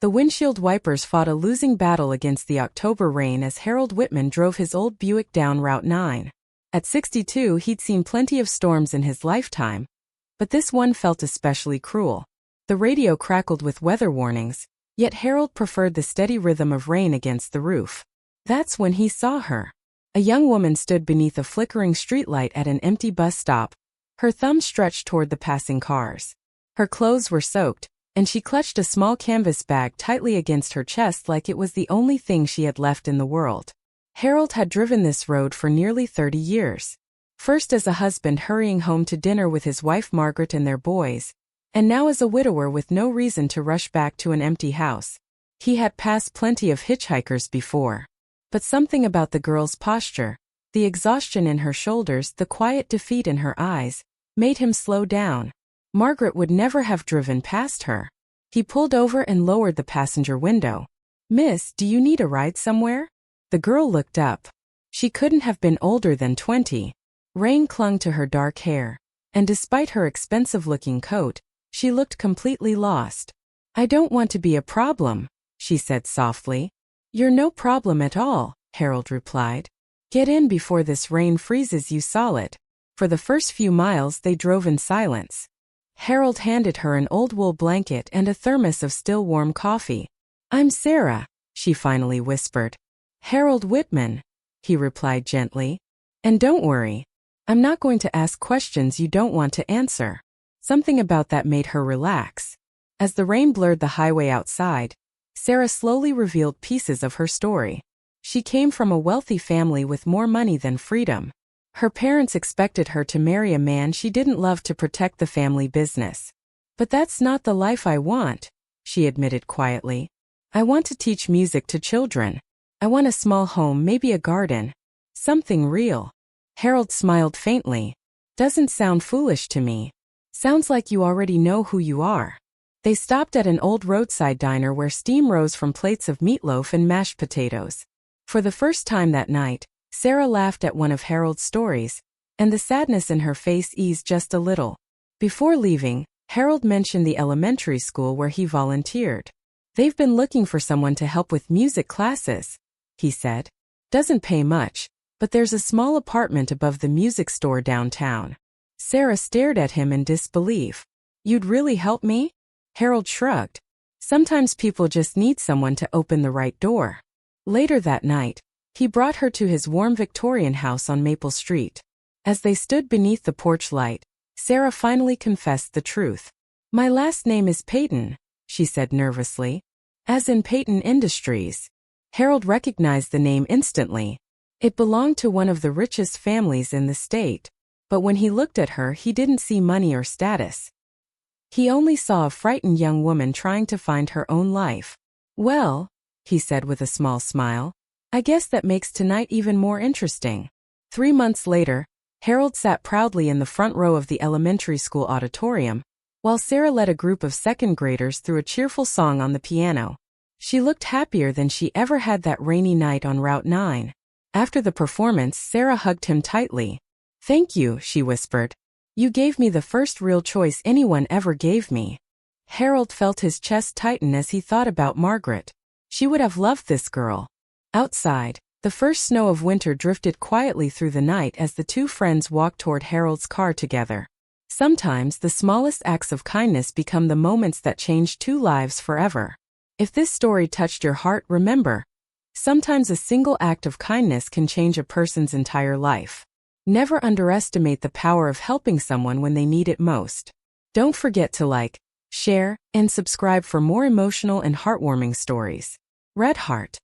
The windshield wipers fought a losing battle against the October rain as Harold Whitman drove his old Buick down Route 9. At 62, he'd seen plenty of storms in his lifetime, but this one felt especially cruel. The radio crackled with weather warnings, yet Harold preferred the steady rhythm of rain against the roof. That's when he saw her. A young woman stood beneath a flickering streetlight at an empty bus stop, her thumb stretched toward the passing cars. Her clothes were soaked, and she clutched a small canvas bag tightly against her chest like it was the only thing she had left in the world. Harold had driven this road for nearly 30 years. First as a husband hurrying home to dinner with his wife Margaret and their boys, and now as a widower with no reason to rush back to an empty house. He had passed plenty of hitchhikers before. But something about the girl's posture, the exhaustion in her shoulders, the quiet defeat in her eyes, made him slow down. Margaret would never have driven past her. He pulled over and lowered the passenger window. "Miss, do you need a ride somewhere?" The girl looked up. She couldn't have been older than 20. Rain clung to her dark hair, and despite her expensive-looking coat, she looked completely lost. "I don't want to be a problem," she said softly. "You're no problem at all," Harold replied. "Get in before this rain freezes you solid." For the first few miles they drove in silence. Harold handed her an old wool blanket and a thermos of still warm coffee. "I'm Sarah," she finally whispered. "Harold Whitman," he replied gently. "And don't worry, I'm not going to ask questions you don't want to answer." Something about that made her relax. As the rain blurred the highway outside, Sarah slowly revealed pieces of her story. She came from a wealthy family with more money than freedom. Her parents expected her to marry a man she didn't love to protect the family business. "But that's not the life I want," she admitted quietly. "I want to teach music to children. I want a small home, maybe a garden. Something real." Harold smiled faintly. "Doesn't sound foolish to me. Sounds like you already know who you are." They stopped at an old roadside diner where steam rose from plates of meatloaf and mashed potatoes. For the first time that night, Sarah laughed at one of Harold's stories, and the sadness in her face eased just a little. Before leaving, Harold mentioned the elementary school where he volunteered. "They've been looking for someone to help with music classes," he said. "Doesn't pay much, but there's a small apartment above the music store downtown." Sarah stared at him in disbelief. "You'd really help me?" Harold shrugged. "Sometimes people just need someone to open the right door." Later that night, he brought her to his warm Victorian house on Maple Street. As they stood beneath the porch light, Sarah finally confessed the truth. "My last name is Payton," she said nervously. "As in Payton Industries." Harold recognized the name instantly. It belonged to one of the richest families in the state. But when he looked at her, he didn't see money or status. He only saw a frightened young woman trying to find her own life. "Well," he said with a small smile, "I guess that makes tonight even more interesting." 3 months later, Harold sat proudly in the front row of the elementary school auditorium, while Sarah led a group of second graders through a cheerful song on the piano. She looked happier than she ever had that rainy night on Route 9. After the performance, Sarah hugged him tightly. "Thank you," she whispered. "You gave me the first real choice anyone ever gave me." Harold felt his chest tighten as he thought about Margaret. She would have loved this girl. Outside, the first snow of winter drifted quietly through the night as the two friends walked toward Harold's car together. Sometimes the smallest acts of kindness become the moments that change two lives forever. If this story touched your heart, remember, sometimes a single act of kindness can change a person's entire life. Never underestimate the power of helping someone when they need it most. Don't forget to like, share, and subscribe for more emotional and heartwarming stories. Red Heart.